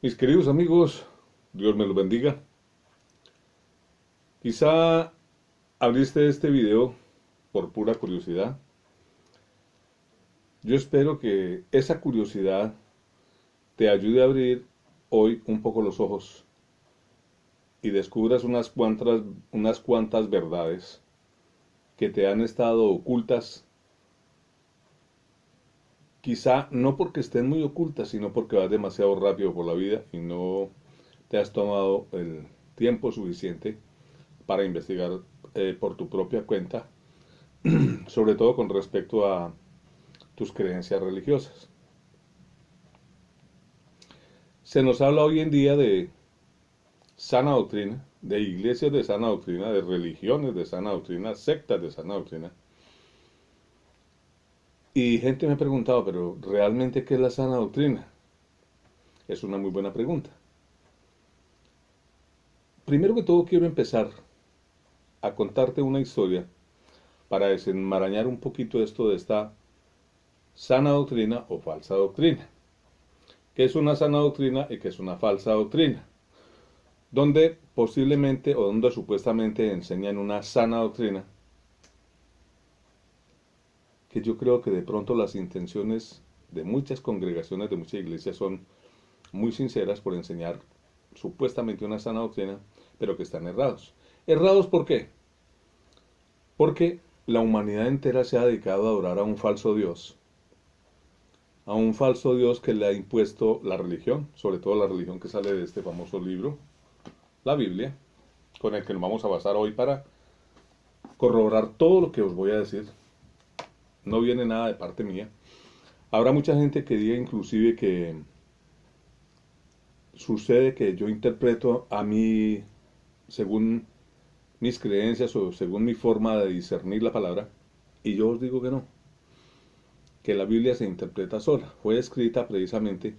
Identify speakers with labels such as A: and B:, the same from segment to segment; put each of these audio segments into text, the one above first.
A: Mis queridos amigos, Dios me los bendiga. Quizá abriste este video por pura curiosidad. Yo espero que esa curiosidad te ayude a abrir hoy un poco los ojos y descubras unas cuantas verdades que te han estado ocultas, quizá no porque estén muy ocultas, sino porque vas demasiado rápido por la vida y no te has tomado el tiempo suficiente para investigar por tu propia cuenta, sobre todo con respecto a tus creencias religiosas. Se nos habla hoy en día de sana doctrina, de iglesias de sana doctrina, de religiones de sana doctrina, sectas de sana doctrina. Y gente me ha preguntado, pero ¿realmente qué es la sana doctrina? Es una muy buena pregunta. Primero que todo quiero empezar a contarte una historia para desenmarañar un poquito esto de esta sana doctrina o falsa doctrina. ¿Qué es una sana doctrina y qué es una falsa doctrina? Donde posiblemente o donde supuestamente enseñan una sana doctrina, que yo creo que de pronto las intenciones de muchas congregaciones, de muchas iglesias son muy sinceras por enseñar supuestamente una sana doctrina, pero que están errados. ¿Errados por qué? Porque la humanidad entera se ha dedicado a adorar a un falso Dios que le ha impuesto la religión, sobre todo la religión que sale de este famoso libro, la Biblia, con el que nos vamos a basar hoy para corroborar todo lo que os voy a decir. No viene nada de parte mía. Habrá mucha gente que diga inclusive que sucede que yo interpreto a mí según mis creencias o según mi forma de discernir la palabra, y yo os digo que no, que la Biblia se interpreta sola. Fue escrita precisamente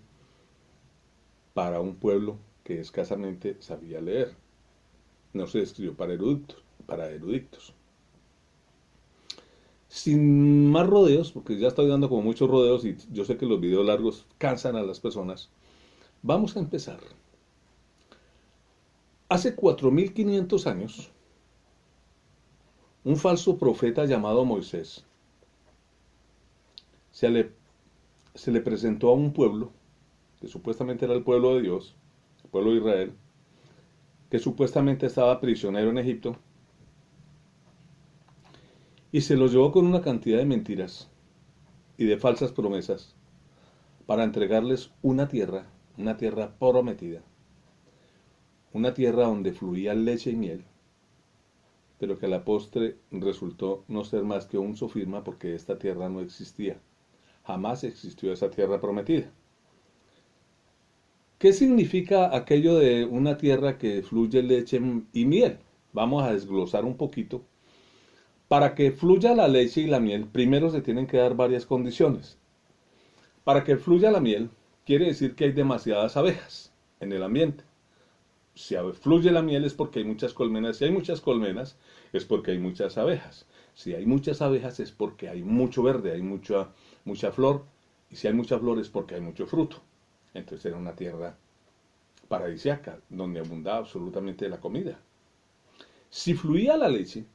A: para un pueblo que escasamente sabía leer. No se escribió para eruditos, para eruditos. Sin más rodeos, porque ya estoy dando como muchos rodeos y yo sé que los videos largos cansan a las personas, vamos a empezar. Hace 4500 años, un falso profeta llamado Moisés se le, se le presentó a un pueblo, que supuestamente era el pueblo de Dios, el pueblo de Israel, que supuestamente estaba prisionero en Egipto, y se los llevó con una cantidad de mentiras y de falsas promesas para entregarles una tierra prometida, una tierra donde fluía leche y miel, pero que a la postre resultó no ser más que un sofisma porque esta tierra no existía. Jamás existió esa tierra prometida. ¿Qué significa aquello de una tierra que fluye leche y miel? Vamos a desglosar un poquito. Para que fluya la leche y la miel, primero se tienen que dar varias condiciones. Para que fluya la miel, quiere decir que hay demasiadas abejas en el ambiente. Si fluye la miel es porque hay muchas colmenas. Si hay muchas colmenas es porque hay muchas abejas. Si hay muchas abejas es porque hay mucho verde, hay mucha flor. Y si hay mucha flor es porque hay mucho fruto. Entonces era una tierra paradisiaca donde abundaba absolutamente la comida. Si fluía la leche,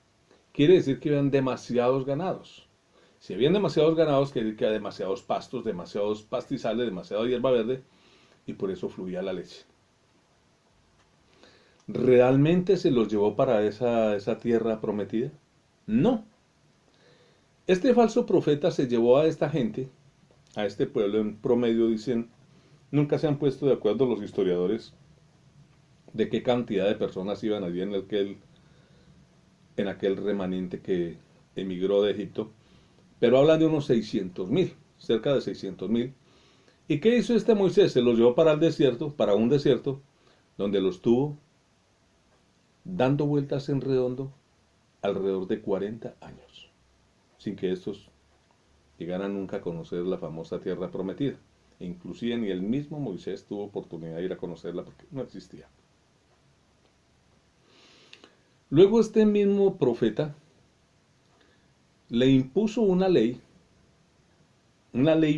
A: quiere decir que habían demasiados ganados. Si habían demasiados ganados, quiere decir que había demasiados pastos, demasiados pastizales, demasiada hierba verde, y por eso fluía la leche. ¿Realmente se los llevó para esa tierra prometida? No. Este falso profeta se llevó a esta gente, a este pueblo en promedio, dicen, nunca se han puesto de acuerdo los historiadores de qué cantidad de personas iban allí en aquel remanente que emigró de Egipto, pero hablan de unos 600.000, cerca de 600.000. ¿Y qué hizo este Moisés? Se los llevó para el desierto, para un desierto, donde los tuvo dando vueltas en redondo alrededor de 40 años, sin que estos llegaran nunca a conocer la famosa tierra prometida. E inclusive ni el mismo Moisés tuvo oportunidad de ir a conocerla porque no existía. Luego este mismo profeta le impuso una ley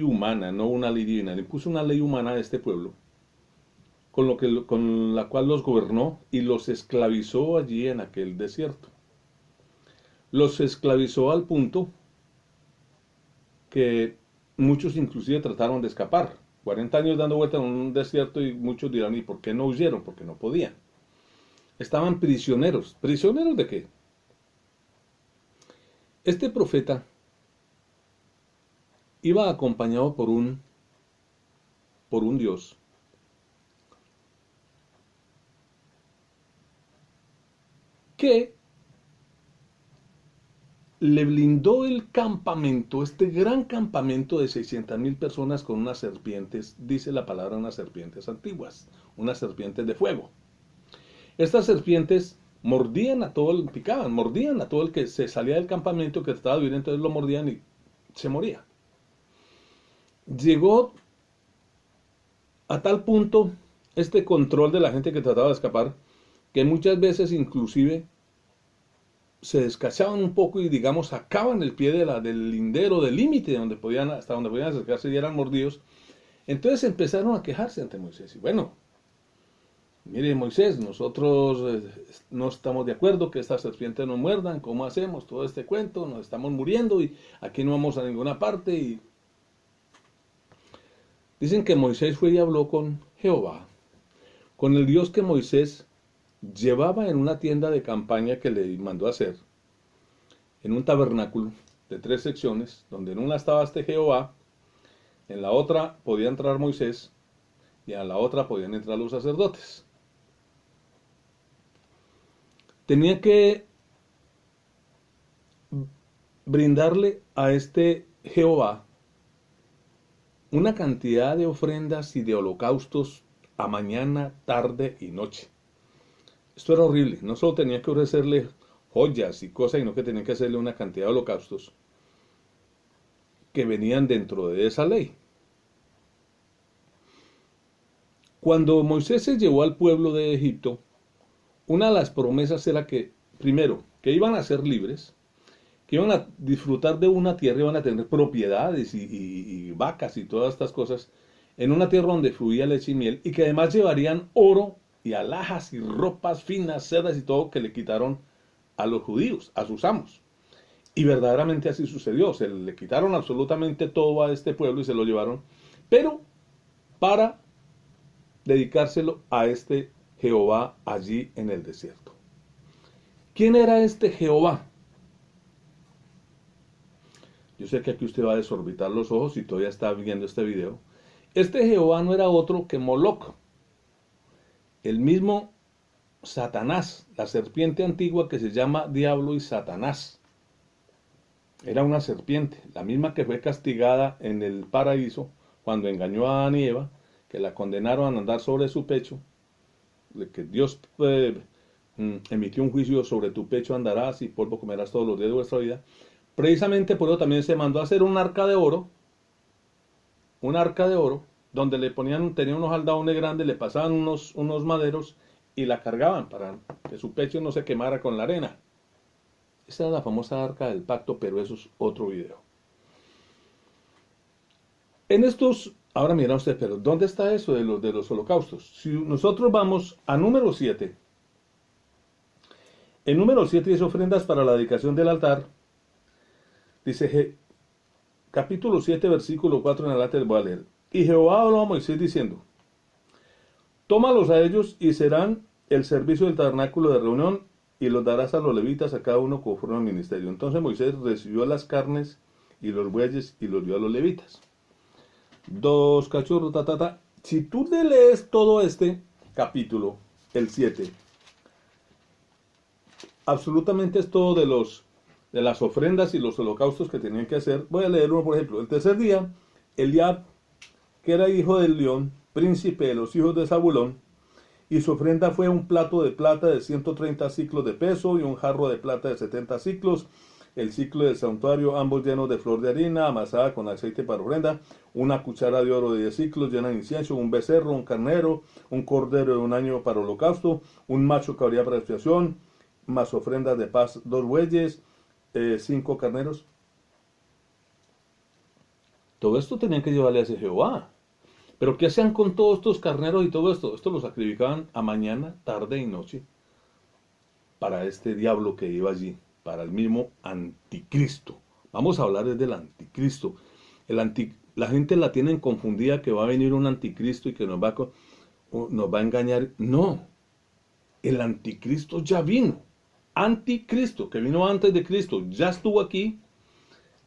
A: humana, no una ley divina, le impuso una ley humana a este pueblo, con la cual los gobernó y los esclavizó allí en aquel desierto. Los esclavizó al punto que muchos inclusive trataron de escapar. 40 años dando vuelta en un desierto y muchos dirán, ¿y por qué no huyeron? Porque no podían. Estaban prisioneros. ¿Prisioneros de qué? Este profeta iba acompañado por un Dios que le blindó el campamento, este gran campamento de 600.000 personas con unas serpientes, dice la palabra, unas serpientes antiguas, unas serpientes de fuego. Estas serpientes mordían a todo el, picaban, mordían a todo el que se salía del campamento, que trataba de vivir, entonces lo mordían y se moría. Llegó a tal punto este control de la gente que trataba de escapar, que muchas veces inclusive se descachaban un poco y digamos sacaban el pie del lindero, del límite donde podían, hasta donde podían acercarse y eran mordidos. Entonces empezaron a quejarse ante Moisés. Y bueno, mire Moisés, nosotros no estamos de acuerdo que estas serpientes nos muerdan, ¿cómo hacemos todo este cuento? Nos estamos muriendo y aquí no vamos a ninguna parte. Y dicen que Moisés fue y habló con Jehová, con el Dios que Moisés llevaba en una tienda de campaña que le mandó hacer, en un tabernáculo de 3 secciones, donde en una estaba este Jehová, en la otra podía entrar Moisés y a la otra podían entrar los sacerdotes. Tenía que brindarle a este Jehová una cantidad de ofrendas y de holocaustos a mañana, tarde y noche. Esto era horrible. No solo tenía que ofrecerle joyas y cosas, sino que tenía que hacerle una cantidad de holocaustos que venían dentro de esa ley. Cuando Moisés se llevó al pueblo de Egipto, una de las promesas era que, primero, que iban a ser libres, que iban a disfrutar de una tierra, iban a tener propiedades y vacas y todas estas cosas, en una tierra donde fluía leche y miel, y que además llevarían oro y alhajas y ropas finas, sedas y todo que le quitaron a los judíos, a sus amos. Y verdaderamente así sucedió, se le quitaron absolutamente todo a este pueblo y se lo llevaron, pero para dedicárselo a este Jehová allí en el desierto. ¿Quién era este Jehová? Yo sé que aquí usted va a desorbitar los ojos y todavía está viendo este video. Este Jehová no era otro que Moloc, el mismo Satanás, la serpiente antigua que se llama Diablo y Satanás. Era una serpiente, la misma que fue castigada en el paraíso cuando engañó a Adán y Eva, que la condenaron a andar sobre su pecho, de que Dios emitió un juicio: sobre tu pecho andarás y polvo comerás todos los días de vuestra vida. Precisamente por eso también se mandó a hacer un arca de oro, donde le ponían, tenía unos aldaones grandes, le pasaban unos maderos y la cargaban para que su pecho no se quemara con la arena. Esa era la famosa arca del pacto, pero eso es otro video. En estos, ahora mira usted, pero ¿dónde está eso de los holocaustos? Si nosotros vamos a número 7, en número 7 dice ofrendas para la dedicación del altar, dice capítulo 7, versículo 4 en adelante, les voy a leer. Y Jehová habló a Moisés diciendo: tómalos a ellos y serán el servicio del tabernáculo de reunión, y los darás a los levitas, a cada uno conforme al ministerio. Entonces Moisés recibió las carnes y los bueyes y los dio a los levitas. 2 cachorros, Si tú te lees todo este capítulo, el 7, absolutamente es todo de las ofrendas y los holocaustos que tenían que hacer. Voy a leer uno, por ejemplo. El tercer día, Eliab, que era hijo del león, príncipe de los hijos de Zabulón, y su ofrenda fue un plato de plata de 130 ciclos de peso y un jarro de plata de 70 ciclos, el ciclo del santuario, ambos llenos de flor de harina amasada con aceite para ofrenda, una cuchara de oro de 10 ciclos llena de incienso, un becerro, un carnero, un cordero de un año para holocausto, un macho cabría para expiación, más ofrendas de paz, 2 bueyes, 5 carneros. Todo esto tenían que llevarle a ese Jehová. Pero ¿qué hacían con todos estos carneros y todo esto? Esto lo sacrificaban a mañana, tarde y noche para este diablo que iba allí, para el mismo anticristo. Vamos a hablar del anticristo. La gente la tiene confundida que va a venir un anticristo y que nos va a engañar. No, el anticristo ya vino. Anticristo, que vino antes de Cristo, ya estuvo aquí,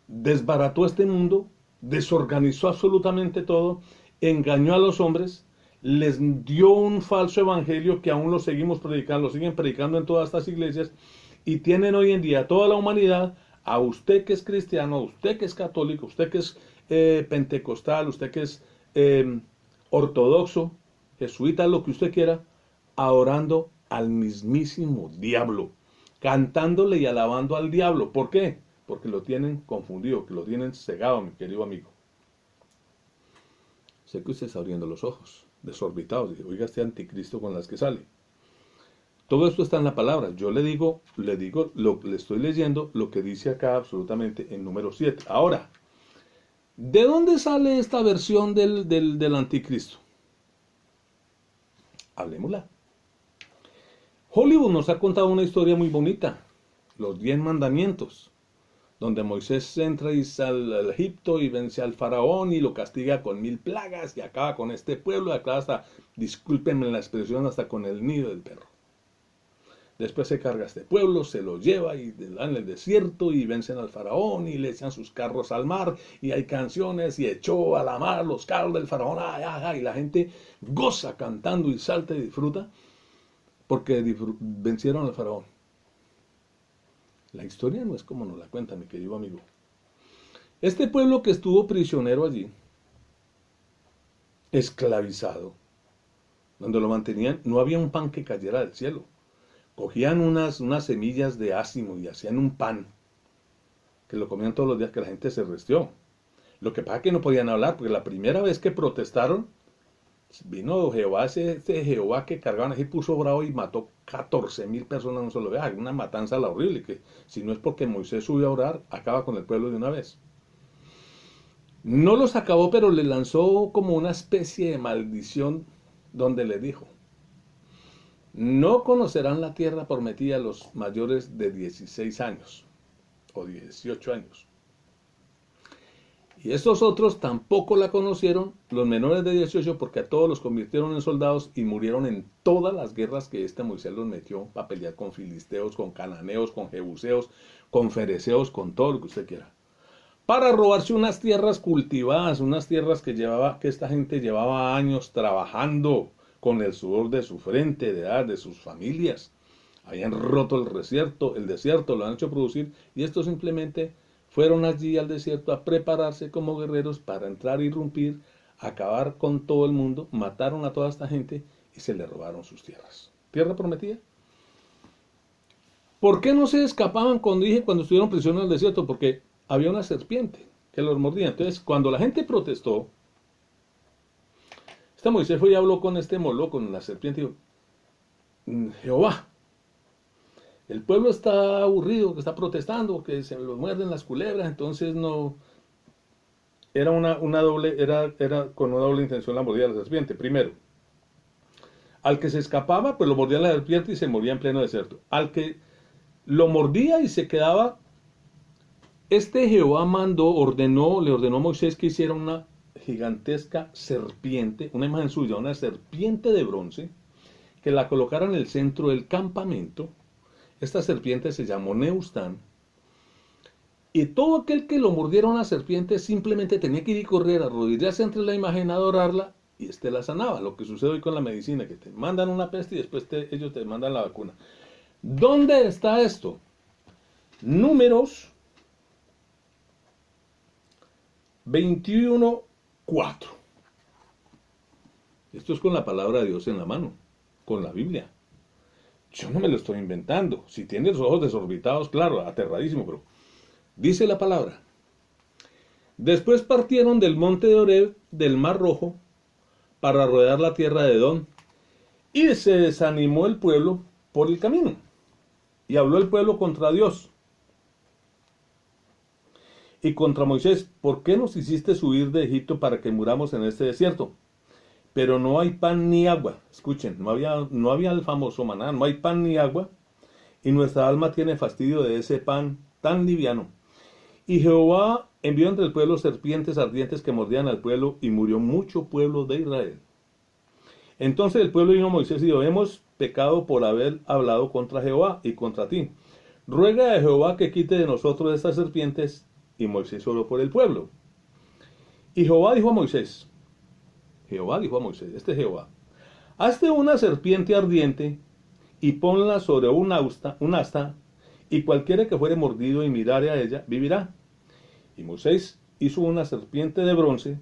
A: desbarató este mundo, desorganizó absolutamente todo, engañó a los hombres, les dio un falso evangelio que aún lo seguimos predicando, lo siguen predicando en todas estas iglesias, y tienen hoy en día toda la humanidad, a usted que es cristiano, a usted que es católico, usted que es pentecostal, usted que es ortodoxo, jesuita, lo que usted quiera, adorando al mismísimo diablo, cantándole y alabando al diablo. ¿Por qué? Porque lo tienen confundido, que lo tienen cegado, mi querido amigo. Sé que usted está abriendo los ojos, desorbitados. Dice, oiga, este anticristo con las que sale. Todo esto está en la palabra. Yo le estoy leyendo lo que dice acá absolutamente en número 7. Ahora, ¿de dónde sale esta versión del anticristo? Hablemosla. Hollywood nos ha contado una historia muy bonita, los 10 mandamientos, donde Moisés entra al Egipto y vence al faraón y lo castiga con 1000 plagas y acaba con este pueblo, acaba hasta, discúlpenme la expresión, hasta con el nido del perro. Después se carga este pueblo, se lo lleva y en el desierto y vencen al faraón y le echan sus carros al mar y hay canciones y echó a la mar los carros del faraón, ay, ay, ay, y la gente goza cantando y salta y disfruta porque vencieron al faraón. La historia no es como nos la cuenta, mi querido amigo. Este pueblo que estuvo prisionero allí, esclavizado, donde lo mantenían, no había un pan que cayera del cielo. Cogían unas semillas de ácimo y hacían un pan, que lo comían todos los días, que la gente se restió. Lo que pasa es que no podían hablar, porque la primera vez que protestaron, vino Jehová, ese Jehová que cargaban así, puso bravo y mató 14.000 personas en un solo día. Una matanza la horrible, que si no es porque Moisés subió a orar, acaba con el pueblo de una vez. No los acabó, pero le lanzó como una especie de maldición donde le dijo: no conocerán la tierra prometida los mayores de 16 años o 18 años. Y estos otros tampoco la conocieron, los menores de 18, porque a todos los convirtieron en soldados y murieron en todas las guerras que Moisés los metió para pelear con filisteos, con cananeos, con jebuseos, con fereceos, con todo lo que usted quiera. Para robarse unas tierras cultivadas, unas tierras que esta gente llevaba años trabajando con el sudor de su frente, de sus familias. Habían roto el desierto, lo han hecho producir, y estos simplemente fueron allí al desierto a prepararse como guerreros para entrar y irrumpir, acabar con todo el mundo, mataron a toda esta gente y se le robaron sus tierras. ¿Tierra prometida? ¿Por qué no se escapaban cuando estuvieron prisioneros en el desierto? Porque había una serpiente que los mordía. Entonces, cuando la gente protestó, Moisés fue y habló con con la serpiente, y dijo: Jehová, el pueblo está aburrido, que está protestando, que se los muerden las culebras, entonces no. Era con una doble intención la mordida de la serpiente. Primero, al que se escapaba, pues lo mordía la serpiente y se moría en pleno desierto. Al que lo mordía y se quedaba, Jehová le ordenó a Moisés que hiciera una gigantesca serpiente, una imagen suya, una serpiente de bronce, que la colocara en el centro del campamento. Esta serpiente se llamó Neustán, y todo aquel que lo mordiera una serpiente simplemente tenía que ir y correr, arrodillarse entre la imagen, adorarla, y la sanaba. Lo que sucede hoy con la medicina, que te mandan una peste y después ellos te mandan la vacuna. ¿Dónde está esto? Números 21:4. Esto es con la palabra de Dios en la mano, con la Biblia. Yo no me lo estoy inventando. Si tiene los ojos desorbitados, claro, aterradísimo, pero dice la palabra: después partieron del monte de Horeb, del Mar Rojo, para rodear la tierra de Edom, y se desanimó el pueblo por el camino, y habló el pueblo contra Dios y contra Moisés: ¿por qué nos hiciste subir de Egipto para que muramos en este desierto? pero no hay pan ni agua. Escuchen, no había el famoso maná, no hay pan ni agua, y nuestra alma tiene fastidio de ese pan tan liviano. Y Jehová envió entre el pueblo serpientes ardientes que mordían al pueblo, y murió mucho pueblo de Israel. Entonces el pueblo vino a Moisés y dijo: hemos pecado por haber hablado contra Jehová y contra ti. Ruega a Jehová que quite de nosotros estas serpientes. Y Moisés oró por el pueblo. Y Jehová dijo a Moisés, este es Jehová: hazte una serpiente ardiente y ponla sobre un asta, y cualquiera que fuere mordido y mirare a ella, vivirá. Y Moisés hizo una serpiente de bronce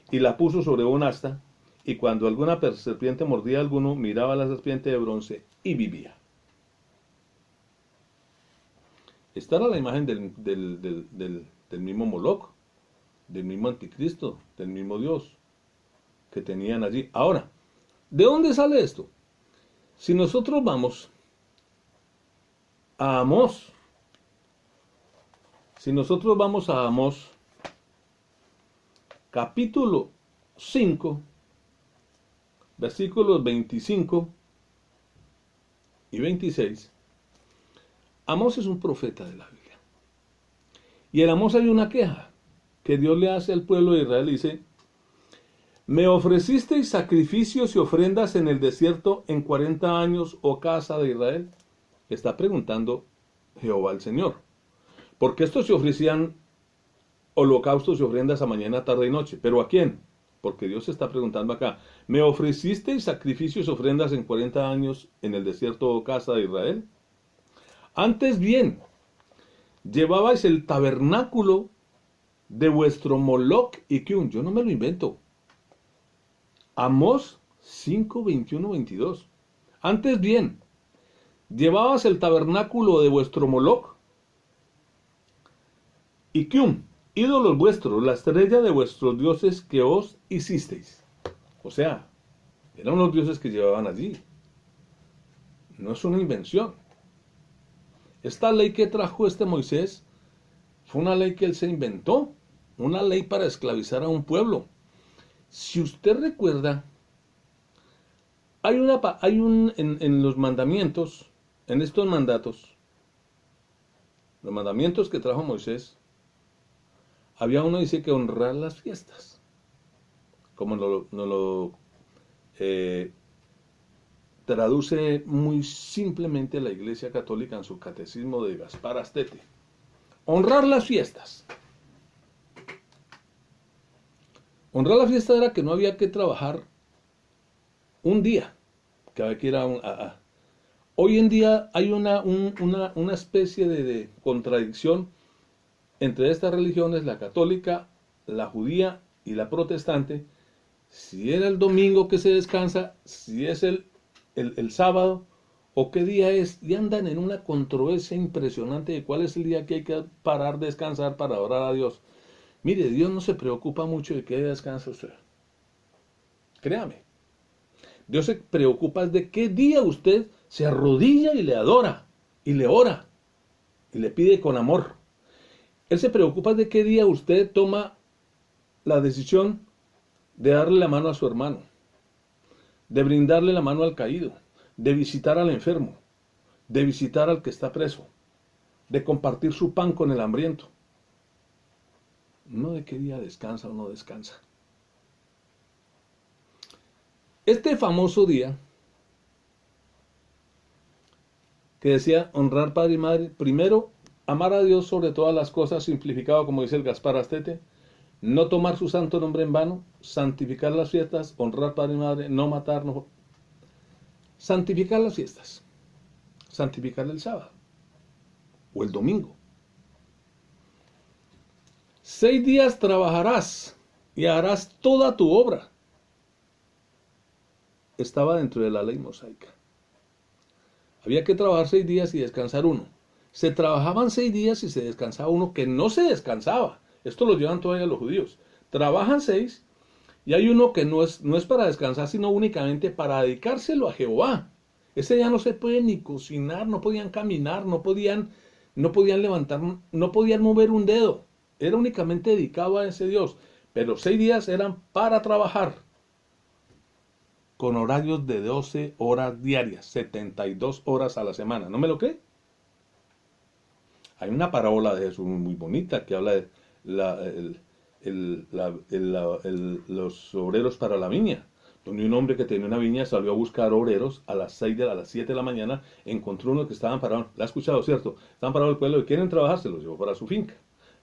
A: y la puso sobre un asta, y cuando alguna serpiente mordía a alguno, miraba a la serpiente de bronce y vivía. Esta era la imagen del mismo Moloch, del mismo anticristo, del mismo Dios que tenían allí. Ahora, ¿de dónde sale esto? Si nosotros vamos a Amós, capítulo 5, versículos 25 y 26, Amós es un profeta de la Biblia. Y en Amós hay una queja que Dios le hace al pueblo de Israel. Dice: me ofrecisteis sacrificios y ofrendas en el desierto en 40 años, oh casa de Israel. Está preguntando Jehová el Señor. Porque estos se ofrecían holocaustos y ofrendas a mañana, tarde y noche. ¿Pero a quién? Porque Dios está preguntando acá: ¿me ofrecisteis sacrificios y ofrendas en 40 años en el desierto, oh casa de Israel? Antes bien, llevabais el tabernáculo de vuestro Moloch y Kiun. Yo no me lo invento. Amós 5, 21, 22. Antes bien, llevabas el tabernáculo de vuestro Moloch y Kiun, ídolos vuestros, la estrella de vuestros dioses que os hicisteis. O sea, eran los dioses que llevaban allí. No es una invención. Esta ley que trajo este Moisés fue una ley que él se inventó, una ley para esclavizar a un pueblo. Si usted recuerda, en los mandamientos, en estos mandatos, los mandamientos que trajo Moisés, había uno que dice que honrar las fiestas, como nos lo traduce muy simplemente la Iglesia Católica en su catecismo de Gaspar Astete. Honrar las fiestas. Honrar la fiesta era que no había que trabajar un día, que había que ir Hoy en día hay una especie de contradicción entre estas religiones, la católica, la judía y la protestante. Si era el domingo que se descansa, si es el sábado, o qué día es, y andan en una controversia impresionante de cuál es el día que hay que parar, descansar para adorar a Dios. Mire, Dios no se preocupa mucho de qué día descansa usted. Créame. Dios se preocupa de qué día usted se arrodilla y le adora, y le ora, y le pide con amor. Él se preocupa de qué día usted toma la decisión de darle la mano a su hermano, de brindarle la mano al caído, de visitar al enfermo, de visitar al que está preso, de compartir su pan con el hambriento. No de qué día descansa o no descansa. Este famoso día que decía honrar padre y madre, primero, amar a Dios sobre todas las cosas, simplificado como dice el Gaspar Astete, no tomar su santo nombre en vano, santificar las fiestas, honrar padre y madre, no matar, no... santificar las fiestas, santificar el sábado o el domingo. 6 días trabajarás y harás toda tu obra. Estaba dentro de la ley mosaica. Había que trabajar 6 días y descansar 1. Se trabajaban 6 días y se descansaba 1, que no se descansaba. Esto lo llevan todavía los judíos. Trabajan 6 y hay uno que no es para descansar, sino únicamente para dedicárselo a Jehová. Ese día no se puede ni cocinar, no podían caminar, no podían levantar, no podían mover un dedo. Era únicamente dedicado a ese Dios. Pero 6 días eran para trabajar. con horarios de 12 horas diarias, 72 horas a la semana. ¿No me lo cree? Hay una parábola de Jesús muy bonita que habla de los obreros para la viña. Donde un hombre que tenía una viña salió a buscar obreros a las 7 de la mañana, encontró uno que estaban parados, la ha escuchado, ¿cierto? Estaban parados en el pueblo y quieren trabajar, se los llevó para su finca.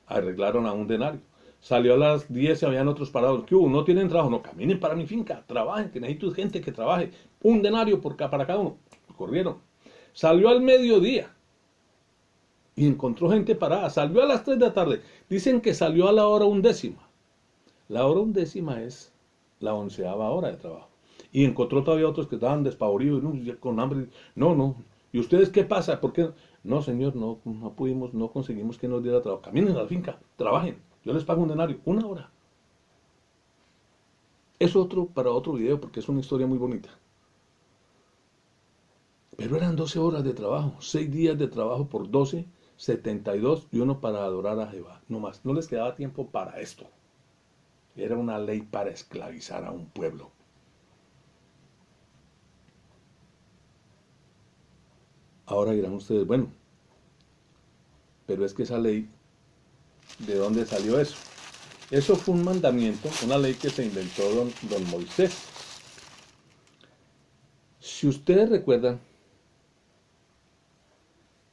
A: Arreglaron a un denario. Salió a las 10 y habían otros parados. ¿Qué hubo? ¿No tienen trabajo? No, caminen para mi finca, trabajen, que necesito gente que trabaje. Un denario para cada uno. Corrieron. Salió al mediodía y encontró gente parada. Salió a las 3 de la tarde. Dicen que salió a la hora 11. La hora 11 es la 11ª hora de trabajo. Y encontró todavía otros que estaban despavoridos, ¿no? Con hambre. No, no. ¿Y ustedes qué pasa? ¿Por qué? No, señor, no pudimos, no conseguimos que nos diera trabajo. Caminen a la finca, trabajen. Yo les pago un denario, 1 hora. Es para otro video porque es una historia muy bonita. Pero eran 12 horas de trabajo, 6 días de trabajo por 12, 72 y uno para adorar a Jehová. No más, no les quedaba tiempo para esto. Era una ley para esclavizar a un pueblo. Ahora dirán ustedes, bueno, pero es que esa ley, ¿de dónde salió eso? Eso fue un mandamiento, una ley que se inventó don Moisés. Si ustedes recuerdan,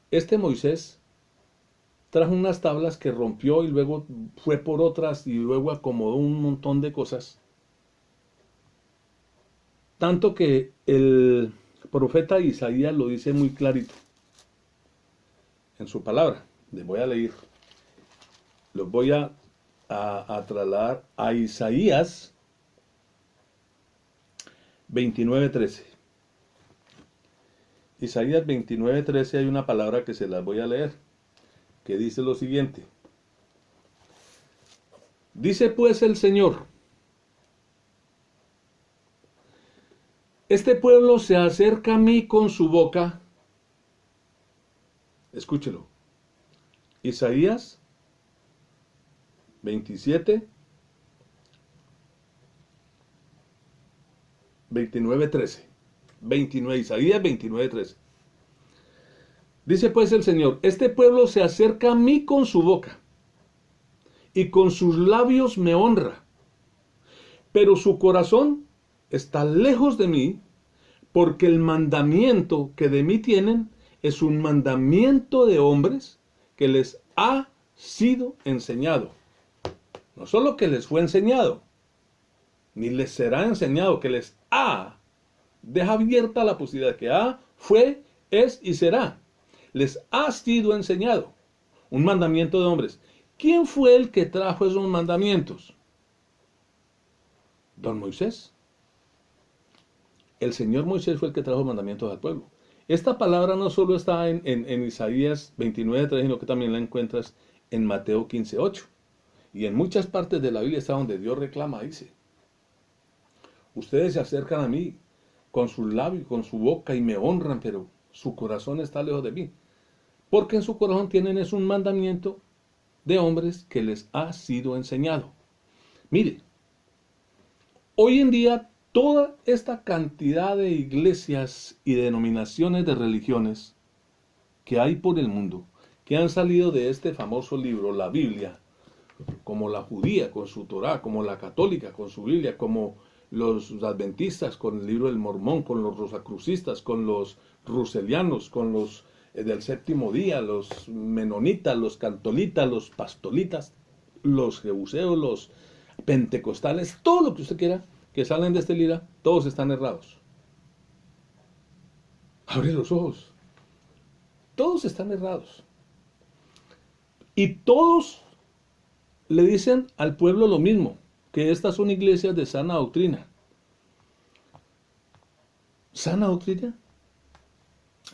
A: este Moisés trajo unas tablas que rompió y luego fue por otras y luego acomodó un montón de cosas. Tanto que el profeta Isaías lo dice muy clarito en su palabra. Les voy a leer. Los voy a trasladar a Isaías 29:13. Isaías 29:13 hay una palabra que se las voy a leer, que dice lo siguiente. Dice pues el Señor, este pueblo se acerca a mí con su boca. Escúchelo. Isaías 29:13. Isaías 29:13. Dice pues el Señor, este pueblo se acerca a mí con su boca y con sus labios me honra, pero su corazón está lejos de mí, porque el mandamiento que de mí tienen es un mandamiento de hombres que les ha sido enseñado. No solo que les fue enseñado, ni les será enseñado, que les ha. Deja abierta la posibilidad que fue, es y será. Les ha sido enseñado. Un mandamiento de hombres. ¿Quién fue el que trajo esos mandamientos? Don Moisés. El Señor Moisés fue el que trajo los mandamientos al pueblo. Esta palabra no solo está en Isaías 29:3, sino que también la encuentras en Mateo 15:8. Y en muchas partes de la Biblia está donde Dios reclama, dice, ustedes se acercan a mí con sus labios, con su boca y me honran, pero su corazón está lejos de mí. Porque en su corazón tienen es un mandamiento de hombres que les ha sido enseñado. Mire, hoy en día toda esta cantidad de iglesias y denominaciones de religiones que hay por el mundo, que han salido de este famoso libro, la Biblia, como la judía con su Torá, como la católica con su Biblia, como los adventistas con el libro del Mormón, con los rosacrucistas, con los ruselianos, con los del séptimo día, los menonitas, los cantolitas, los pastolitas, los jebuseos, los pentecostales, todo lo que usted quiera, que salen de este libro, todos están errados. Abre los ojos. Todos están errados. Y todos le dicen al pueblo lo mismo, que estas son iglesias de sana doctrina. ¿Sana doctrina?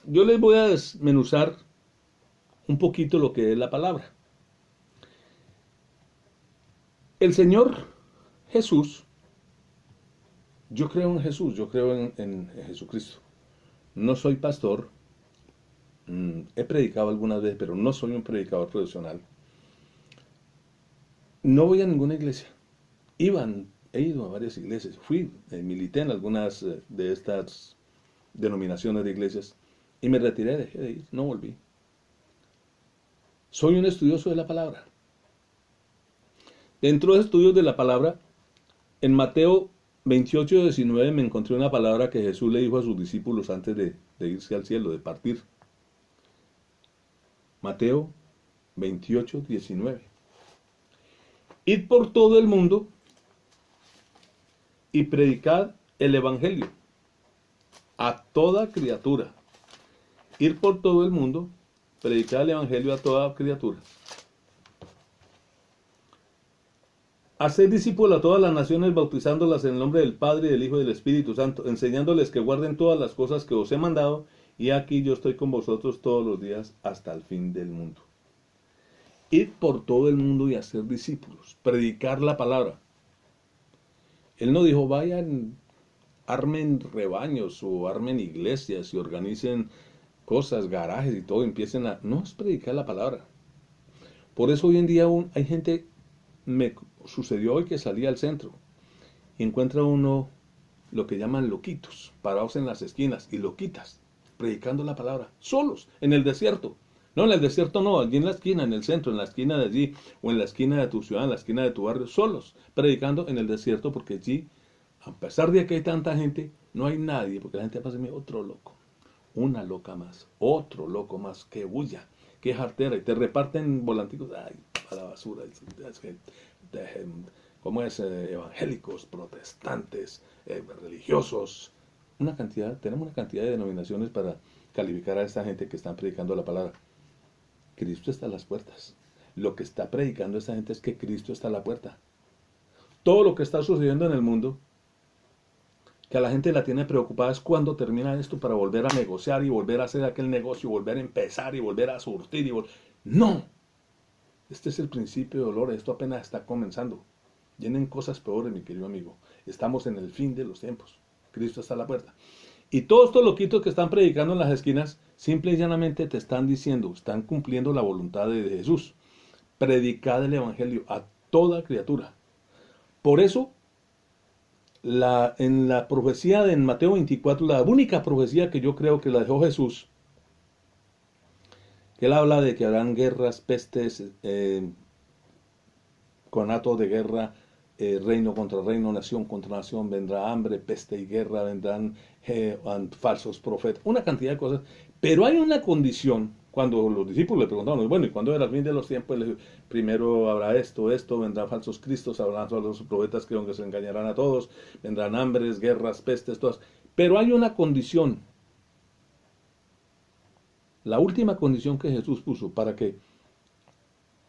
A: Yo les voy a desmenuzar un poquito lo que es la palabra. El Señor Jesús, yo creo en Jesús, yo creo en Jesucristo. No soy pastor, he predicado algunas veces, pero no soy un predicador profesional. No voy a ninguna iglesia. Iban he ido a varias iglesias, milité en algunas de estas denominaciones de iglesias y me retiré, dejé de ir, no volví. Soy un estudioso de la palabra. Dentro de estudios de la palabra, en Mateo 28:19 me encontré una palabra que Jesús le dijo a sus discípulos antes de irse al cielo, de partir. Mateo 28:19. Id por todo el mundo y predicad el evangelio a toda criatura. Ir por todo el mundo, predicar el evangelio a toda criatura. Hacer discípulos a todas las naciones, bautizándolas en el nombre del Padre, y del Hijo y del Espíritu Santo, enseñándoles que guarden todas las cosas que os he mandado, y aquí yo estoy con vosotros todos los días hasta el fin del mundo. Ir por todo el mundo y hacer discípulos, predicar la palabra. Él no dijo, vayan, armen rebaños o armen iglesias y organicen cosas, garajes y todo, empiecen a... No, es predicar la palabra. Por eso hoy en día hay gente, me sucedió hoy que salí al centro y encuentra uno lo que llaman loquitos, parados en las esquinas y loquitas, predicando la palabra, solos, en el desierto. No, en el desierto no, allí en la esquina, en el centro, en la esquina de allí, o en la esquina de tu ciudad, en la esquina de tu barrio, solos, predicando en el desierto, porque allí, a pesar de que hay tanta gente, no hay nadie, porque la gente pasa, otro loco, una loca más, otro loco más, que bulla, que jartera, y te reparten volanticos, ay, para la basura, ¿cómo es? Evangélicos, protestantes, religiosos, tenemos una cantidad de denominaciones para calificar a esta gente que están predicando la palabra. Cristo está a las puertas. Lo que está predicando esta gente es que Cristo está a la puerta. Todo lo que está sucediendo en el mundo, que a la gente la tiene preocupada, es cuándo termina esto para volver a negociar y volver a hacer aquel negocio, volver a empezar y volver a surtir. ¡No! Este es el principio de dolor, esto apenas está comenzando. Vienen cosas peores, mi querido amigo. Estamos en el fin de los tiempos. Cristo está a la puerta. Y todos estos loquitos que están predicando en las esquinas, simple y llanamente te están diciendo, están cumpliendo la voluntad de Jesús. Predicad el evangelio a toda criatura. Por eso, en la profecía en Mateo 24, la única profecía que yo creo que la dejó Jesús, que él habla de que habrán guerras, pestes, conatos de guerra, reino contra reino, nación contra nación, vendrá hambre, peste y guerra, vendrán falsos profetas, una cantidad de cosas. Pero hay una condición, cuando los discípulos le preguntaron, bueno, ¿y cuándo era el fin de los tiempos? Primero habrá esto, vendrán falsos cristos, habrán falsos profetas que se engañarán a todos, vendrán hambres, guerras, pestes, todas. Pero hay una condición, la última condición que Jesús puso para que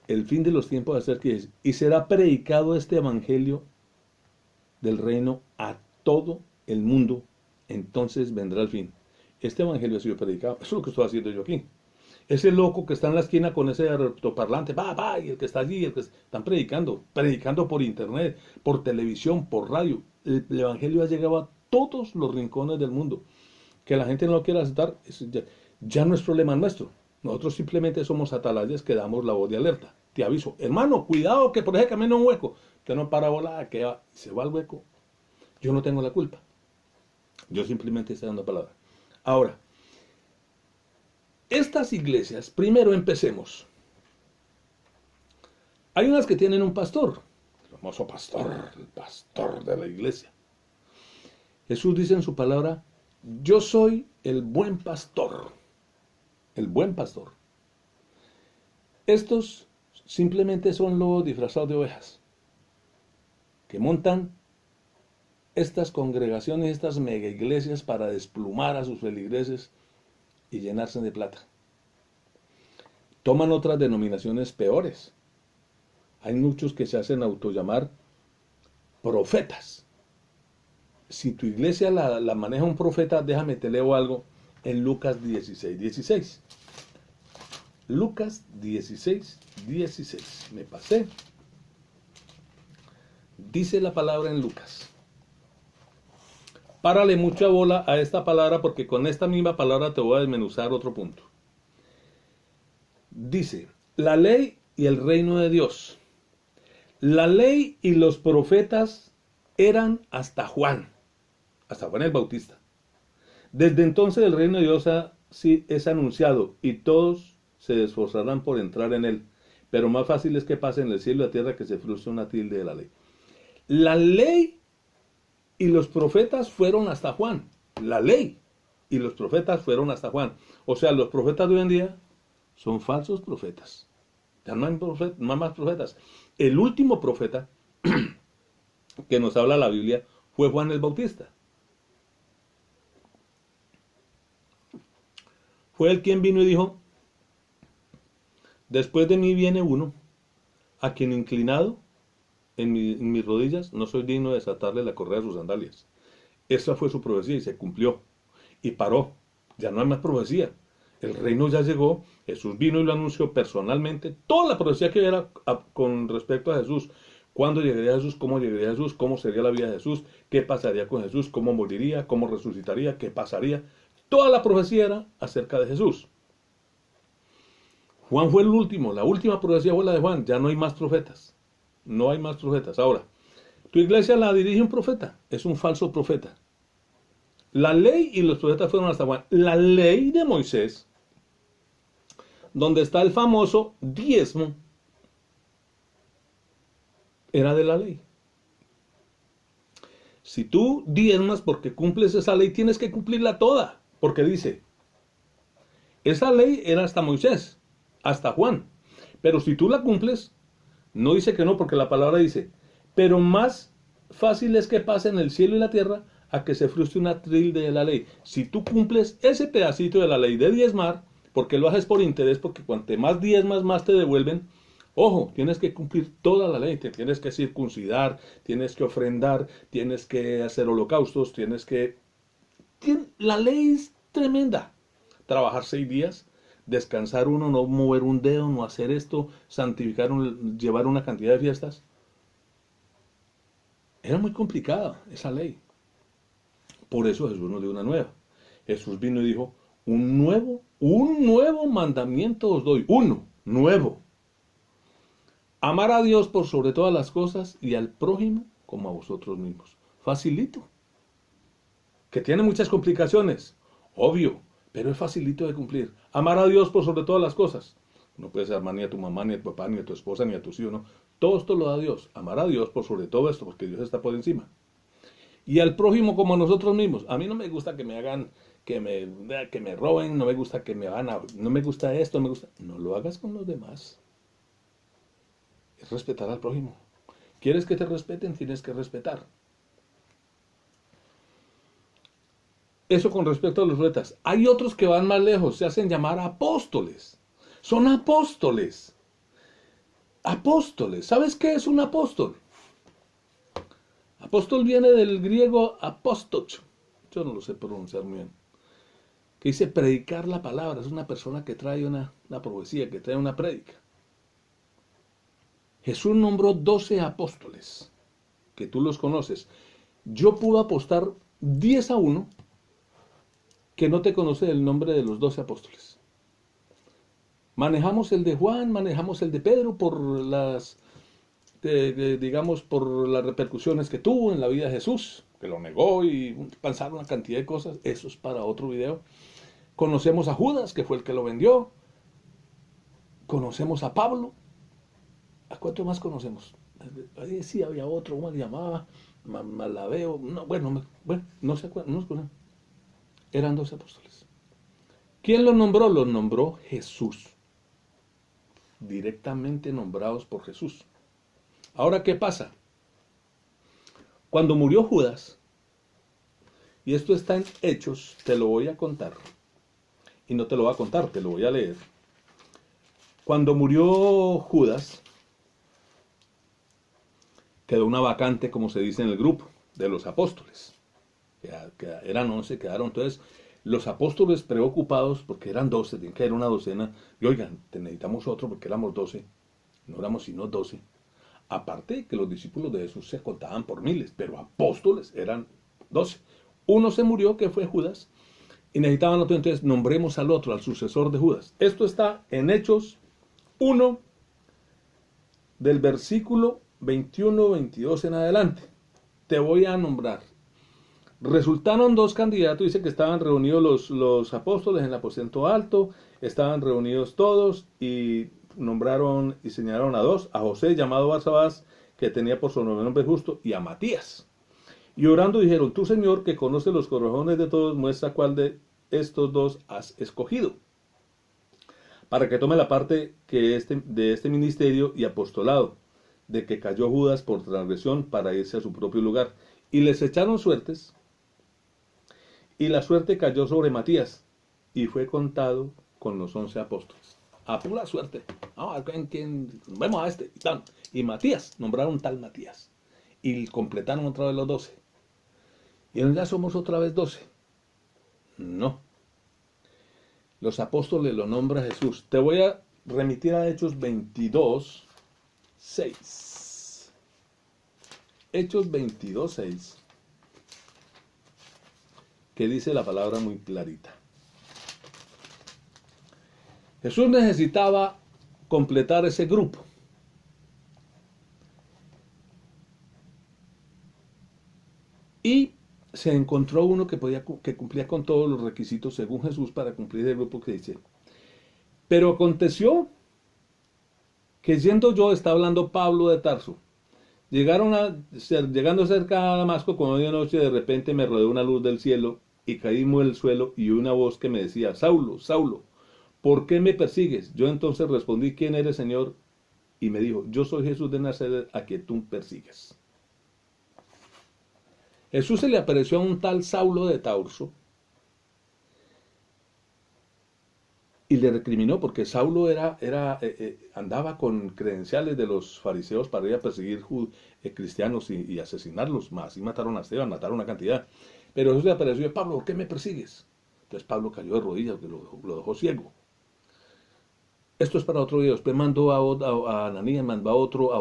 A: el fin de los tiempos se acerque, y será predicado este evangelio del reino a todo el mundo, entonces vendrá el fin. Este evangelio ha sido predicado, eso es lo que estoy haciendo yo aquí. Ese loco que está en la esquina con ese altoparlante, y el que está allí, están predicando por internet, por televisión, por radio. El evangelio ha llegado a todos los rincones del mundo. Que la gente no lo quiera aceptar, ya no es problema nuestro. Nosotros simplemente somos atalayas que damos la voz de alerta. Te aviso, hermano, cuidado que por ese camino hay un hueco. Usted no para volada, que se va al hueco. Yo no tengo la culpa. Yo simplemente estoy dando palabra. Ahora, estas iglesias, primero empecemos. Hay unas que tienen un pastor, el famoso pastor, el pastor de la iglesia. Jesús dice en su palabra, yo soy el buen pastor. El buen pastor. Estos simplemente son lobos disfrazados de ovejas, que montan estas congregaciones, estas mega iglesias para desplumar a sus feligreses y llenarse de plata. Toman otras denominaciones peores. Hay muchos que se hacen autollamar profetas. Si tu iglesia la maneja un profeta, déjame te leo algo en Lucas 16:16. Lucas 16:16. Me pasé. Dice la palabra en Lucas. Párale mucha bola a esta palabra porque con esta misma palabra te voy a desmenuzar otro punto. Dice, la ley y el reino de Dios. La ley y los profetas eran hasta Juan el Bautista. Desde entonces el reino de Dios sí es anunciado y todos se esforzarán por entrar en él. Pero más fácil es que pase en el cielo y la tierra que se frustre una tilde de la ley. La ley y los profetas fueron hasta Juan. La ley y los profetas fueron hasta Juan. O sea, los profetas de hoy en día son falsos profetas. Ya no hay, no hay más profetas. El último profeta que nos habla la Biblia fue Juan el Bautista. Fue él quien vino y dijo: después de mí viene uno, a quien inclinado en mis rodillas no soy digno de desatarle la correa de sus sandalias. Esa fue su profecía y se cumplió. Y paró. Ya no hay más profecía. El reino ya llegó. Jesús vino y lo anunció personalmente. Toda la profecía que era con respecto a Jesús. ¿Cuándo llegaría Jesús? ¿Cómo llegaría Jesús? ¿Cómo sería la vida de Jesús? ¿Qué pasaría con Jesús? ¿Cómo moriría? ¿Cómo resucitaría? ¿Qué pasaría? Toda la profecía era acerca de Jesús. Juan fue el último. La última profecía fue la de Juan. Ya no hay más profetas. No hay más profetas. Ahora, tu iglesia la dirige un profeta. Es un falso profeta. La ley y los profetas fueron hasta Juan. La ley de Moisés, donde está el famoso diezmo, era de la ley. Si tú diezmas porque cumples esa ley, tienes que cumplirla toda. Porque dice, esa ley era hasta Moisés, hasta Juan. Pero si tú la cumples, no dice que no, porque la palabra dice, pero más fácil es que pase en el cielo y la tierra a que se frustre una tilde de la ley. Si tú cumples ese pedacito de la ley de diezmar, porque lo haces por interés, porque cuanto más diezmas, más te devuelven. Ojo, tienes que cumplir toda la ley, te tienes que circuncidar, tienes que ofrendar, tienes que hacer holocaustos, La ley es tremenda. Trabajar 6 días, descansar uno, no mover un dedo, no hacer esto, santificar, llevar una cantidad de fiestas. Era muy complicada esa ley. Por eso Jesús nos dio una nueva. Jesús vino y dijo, un nuevo mandamiento os doy. Uno, nuevo. Amar a Dios por sobre todas las cosas y al prójimo como a vosotros mismos. Facilito. Que tiene muchas complicaciones, obvio, pero es facilito de cumplir. Amar a Dios por sobre todas las cosas. No puedes amar ni a tu mamá, ni a tu papá, ni a tu esposa, ni a tus hijos, ¿no? Todo esto lo da Dios. Amar a Dios por sobre todo esto, porque Dios está por encima. Y al prójimo como a nosotros mismos. A mí no me gusta que me hagan, que me roben, no me gusta que no me gusta esto, no me gusta. No lo hagas con los demás. Es respetar al prójimo. ¿Quieres que te respeten? Tienes que respetar. Eso con respecto a los profetas. Hay otros que van más lejos, se hacen llamar apóstoles. Son apóstoles. Apóstoles. ¿Sabes qué es un apóstol? Apóstol viene del griego apóstoch. Yo no lo sé pronunciar muy bien. Que dice predicar la palabra. Es una persona que trae una profecía, que trae una prédica. Jesús nombró 12 apóstoles, que tú los conoces. Yo puedo apostar 10-1 que no te conoce el nombre de los 12 apóstoles. Manejamos el de Juan, manejamos el de Pedro por digamos, por las repercusiones que tuvo en la vida de Jesús, que lo negó y pasaron una cantidad de cosas. Eso es para otro video. Conocemos a Judas, que fue el que lo vendió. Conocemos a Pablo. ¿A cuánto más conocemos? Ahí sí había otro, ¿cómo le llamaba? Malabeo. No, no se acuerdan, no se acuerdan. Eran 12 apóstoles. ¿Quién los nombró? Los nombró Jesús. Directamente nombrados por Jesús. Ahora, ¿qué pasa? Cuando murió Judas, y esto está en Hechos, te lo voy a contar. Y no te lo voy a contar, te lo voy a leer. Cuando murió Judas, quedó una vacante, como se dice en el grupo, de los apóstoles. Eran 11, quedaron. Entonces, los apóstoles preocupados, porque eran 12, tienen que haber una docena, y oigan, necesitamos otro, porque éramos 12, no éramos sino 12. Aparte que los discípulos de Jesús se contaban por miles, pero apóstoles eran 12. Uno se murió, que fue Judas, y necesitaban otro, entonces nombremos al otro, al sucesor de Judas. Esto está en Hechos 1, del versículo 21-22 en adelante. te voy a nombrar. Resultaron dos candidatos, dice que estaban reunidos los apóstoles en el aposento alto, estaban reunidos todos y nombraron y señalaron a dos, a José llamado Barsabás, que tenía por sobrenombre Justo, y a Matías. Y orando dijeron, tú Señor, que conoces los corazones de todos, muestra cuál de estos dos has escogido, para que tome la parte de este ministerio y apostolado, de que cayó Judas por transgresión para irse a su propio lugar. Y les echaron suertes, y la suerte cayó sobre Matías, y fue contado con los 11 apóstoles. A pura suerte. Vemos a este. Y Matías, nombraron tal Matías. Y completaron otra vez los 12. Y ya somos otra vez 12. No. Los apóstoles lo nombra Jesús. Te voy a remitir a Hechos 22, 6. Hechos 22, 6. Que dice la palabra muy clarita. Jesús necesitaba completar ese grupo. Y se encontró uno que cumplía con todos los requisitos según Jesús para cumplir el grupo que dice. Pero aconteció que yendo yo, está hablando Pablo de Tarso, llegando cerca a Damasco, cuando de noche de repente me rodeó una luz del cielo y caí en el suelo y una voz que me decía, Saulo, Saulo, ¿por qué me persigues? Yo entonces respondí, ¿quién eres, Señor? Y me dijo, yo soy Jesús de Nazaret, a quien tú persigues. Jesús se le apareció a un tal Saulo de Tarso y le recriminó porque Saulo andaba con credenciales de los fariseos para ir a perseguir cristianos y asesinarlos más. Y mataron a Esteban, mataron una cantidad. Pero Jesús le apareció, Pablo, ¿por qué me persigues? Entonces Pablo cayó de rodillas, que lo dejó ciego. Esto es para otro día. Después mandó a Ananías, mandó a otro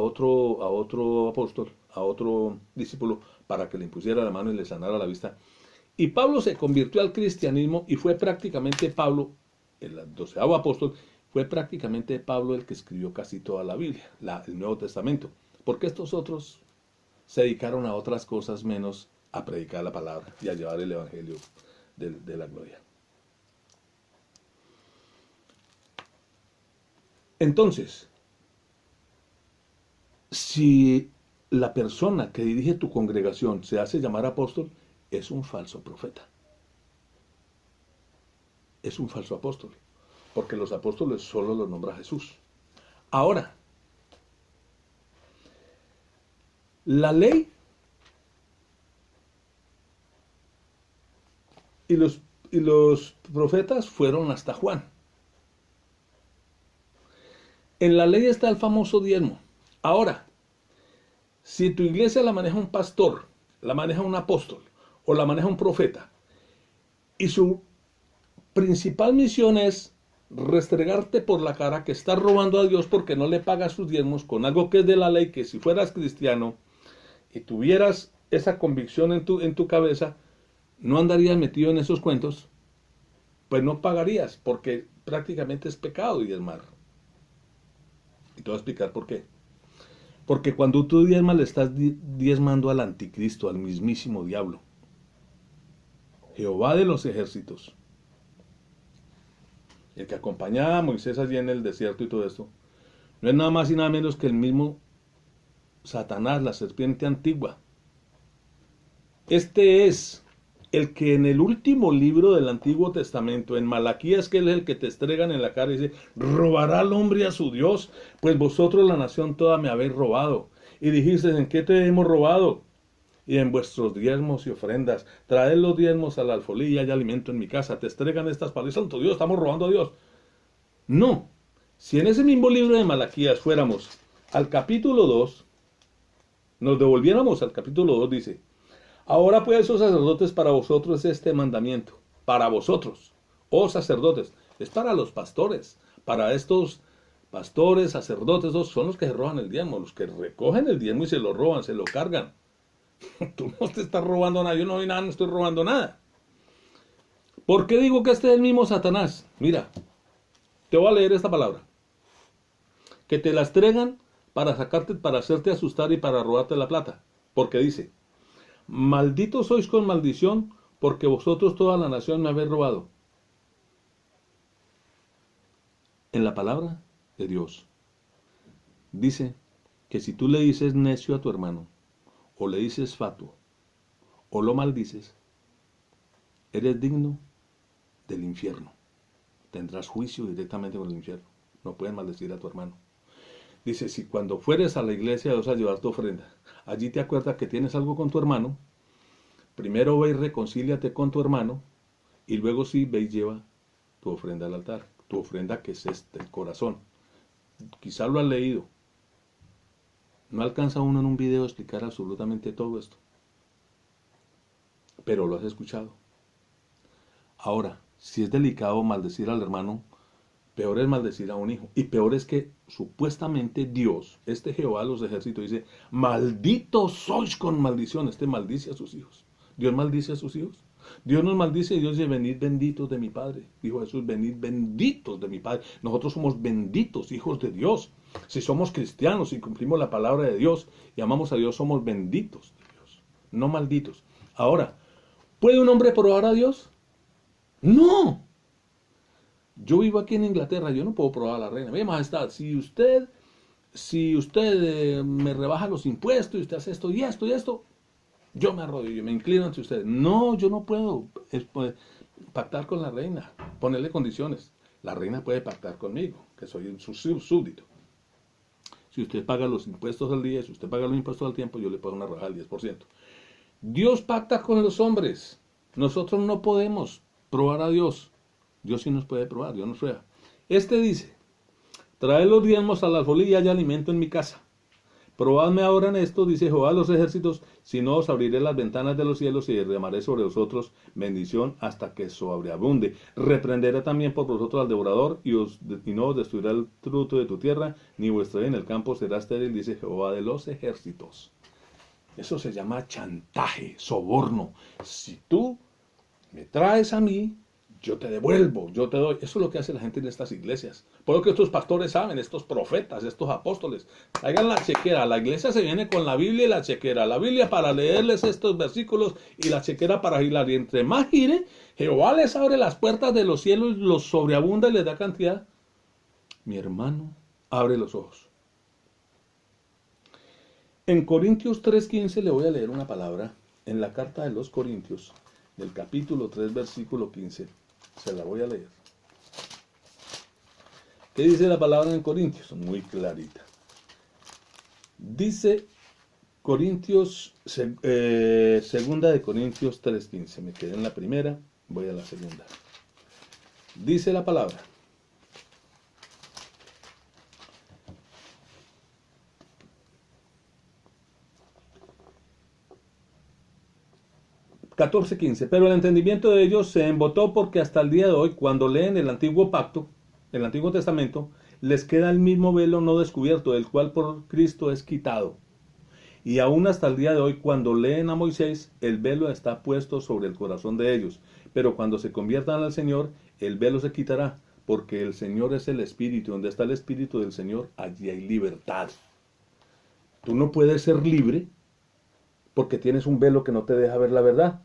A: apóstol, a otro discípulo, para que le impusiera la mano y le sanara la vista. Y Pablo se convirtió al cristianismo y fue prácticamente Pablo, el 12º apóstol, fue prácticamente Pablo el que escribió casi toda la Biblia, el Nuevo Testamento. Porque estos otros se dedicaron a otras cosas menos a predicar la palabra y a llevar el evangelio de la gloria. Entonces, si la persona que dirige tu congregación se hace llamar apóstol, es un falso profeta. Es un falso apóstol, porque los apóstoles solo los nombra Jesús. Ahora, la ley y los profetas fueron hasta Juan. En la ley está el famoso diezmo. Ahora, si tu iglesia la maneja un pastor, la maneja un apóstol o la maneja un profeta, y su principal misión es restregarte por la cara que estás robando a Dios porque no le pagas sus diezmos con algo que es de la ley, que si fueras cristiano y tuvieras esa convicción en tu cabeza, no andarías metido en esos cuentos, pues no pagarías, porque prácticamente es pecado diezmar. Y te voy a explicar por qué. Porque cuando tú diezmas, le estás diezmando al anticristo, al mismísimo diablo. Jehová de los ejércitos, el que acompañaba a Moisés allí en el desierto y todo esto, no es nada más y nada menos que el mismo Satanás, la serpiente antigua. Este es el que en el último libro del Antiguo Testamento, en Malaquías, que es el que te estregan en la cara y dice, ¿robará el hombre a su Dios? Pues vosotros la nación toda me habéis robado. Y dijiste, ¿en qué te hemos robado? Y en vuestros diezmos y ofrendas. Traed los diezmos a la alfolí y hay alimento en mi casa. Te estregan estas palabras. Santo Dios, estamos robando a Dios. No. Si en ese mismo libro de Malaquías fuéramos al capítulo 2, nos devolviéramos al capítulo 2, dice, ahora pues, oh sacerdotes, para vosotros este mandamiento. Para vosotros, oh sacerdotes. Es para los pastores. Para estos pastores, sacerdotes, son los que se roban el diezmo. Los que recogen el diezmo y se lo roban, se lo cargan. Tú no te estás robando nada, yo no doy nada, no estoy robando nada. ¿Por qué digo que este es el mismo Satanás? Mira, te voy a leer esta palabra. Que te la estregan para sacarte, para hacerte asustar y para robarte la plata. Porque dice, malditos sois con maldición, porque vosotros toda la nación me habéis robado. En la palabra de Dios dice que si tú le dices necio a tu hermano, o le dices fatuo, o lo maldices, eres digno del infierno. Tendrás juicio directamente con el infierno. No puedes maldecir a tu hermano. Dice, si cuando fueres a la iglesia vas a llevar tu ofrenda, allí te acuerdas que tienes algo con tu hermano, primero ve y reconcíliate con tu hermano, y luego sí ve y lleva tu ofrenda al altar. Tu ofrenda que es el corazón. Quizá lo has leído. No alcanza uno en un video a explicar absolutamente todo esto. Pero lo has escuchado. Ahora, si es delicado maldecir al hermano, peor es maldecir a un hijo. Y peor es que supuestamente Dios, este Jehová de los ejércitos, dice, malditos sois con maldición. Este maldice a sus hijos. Dios maldice a sus hijos. Dios nos maldice y Dios dice, venid benditos de mi Padre. Dijo Jesús, venid benditos de mi Padre. Nosotros somos benditos, hijos de Dios. Si somos cristianos y cumplimos la palabra de Dios y amamos a Dios, somos benditos de Dios, no malditos. Ahora, ¿puede un hombre probar a Dios? No. Yo vivo aquí en Inglaterra, yo no puedo probar a la reina. Mi majestad, si usted me rebaja los impuestos y usted hace esto y esto y esto, yo me arrodillo, me inclino ante ustedes. No, yo no puedo pactar con la reina, ponerle condiciones. La reina puede pactar conmigo, que soy su súbdito. Si usted paga los impuestos al día, si usted paga los impuestos al tiempo, yo le puedo una rebaja del 10%. Dios pacta con los hombres. Nosotros no podemos probar a Dios. Dios sí nos puede probar, Dios nos prueba. Este dice, traed los diezmos al alfolí y haya alimento en mi casa. Probadme ahora en esto, dice Jehová de los ejércitos, si no os abriré las ventanas de los cielos y derramaré sobre vosotros bendición hasta que sobreabunde. Reprenderé también por vosotros al devorador y no os destruirá el fruto de tu tierra, ni vuestra vida en el campo será estéril, dice Jehová de los ejércitos. Eso se llama chantaje, soborno. Si tú me traes a mí, yo te devuelvo, yo te doy. Eso es lo que hace la gente en estas iglesias. Por lo que estos pastores saben, estos profetas, estos apóstoles. Traigan la chequera. La iglesia se viene con la Biblia y la chequera. La Biblia para leerles estos versículos y la chequera para girar. Y entre más gire, Jehová les abre las puertas de los cielos, los sobreabunda y les da cantidad. Mi hermano, abre los ojos. En Corintios 3:15 le voy a leer una palabra. En la carta de los Corintios, del capítulo 3, versículo 15. Se la voy a leer. ¿Qué dice la palabra en Corintios? Muy clarita. Dice Corintios, segunda de Corintios 3:15. Me quedé en la primera, voy a la segunda. Dice la palabra. (14:15) Pero el entendimiento de ellos se embotó porque hasta el día de hoy, cuando leen el antiguo pacto, el Antiguo Testamento, les queda el mismo velo no descubierto, el cual por Cristo es quitado. Y aún hasta el día de hoy, cuando leen a Moisés, el velo está puesto sobre el corazón de ellos. Pero cuando se conviertan al Señor, el velo se quitará, porque el Señor es el Espíritu. Donde está el Espíritu del Señor, allí hay libertad. Tú no puedes ser libre porque tienes un velo que no te deja ver la verdad.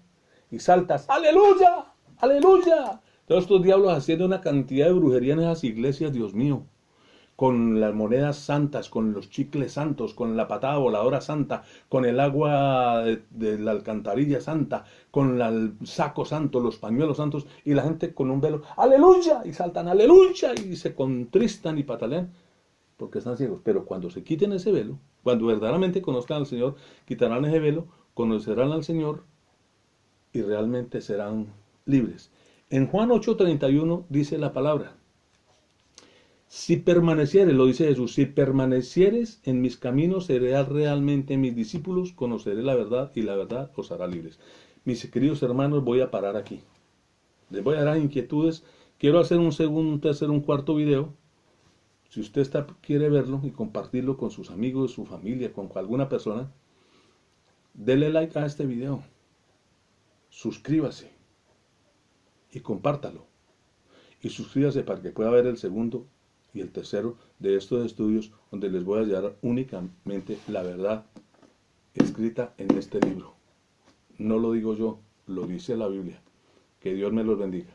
A: Y saltas, ¡aleluya! ¡Aleluya! Todos estos diablos haciendo una cantidad de brujería en esas iglesias, Dios mío. Con las monedas santas, con los chicles santos, con la patada voladora santa, con el agua de la alcantarilla santa, con el saco santo, los pañuelos santos, y la gente con un velo, ¡aleluya! Y saltan, ¡aleluya! Y se contristan y patalean, porque están ciegos. Pero cuando se quiten ese velo, cuando verdaderamente conozcan al Señor, quitarán ese velo, conocerán al Señor, y realmente serán libres. En Juan 8:31 dice la palabra, si permanecieres, lo dice Jesús, si permanecieres en mis caminos, serás realmente mis discípulos, conoceré la verdad y la verdad os hará libres. Mis queridos hermanos, voy a parar aquí. Les voy a dar inquietudes. Quiero hacer un segundo, un tercer, un cuarto video. Si usted quiere verlo y compartirlo con sus amigos, su familia, con alguna persona, dele like a este video. Suscríbase y compártalo. Y suscríbase para que pueda ver el segundo y el tercero de estos estudios, donde les voy a llevar únicamente la verdad escrita en este libro. no lo digo yo, lo dice la Biblia. Que Dios me los bendiga.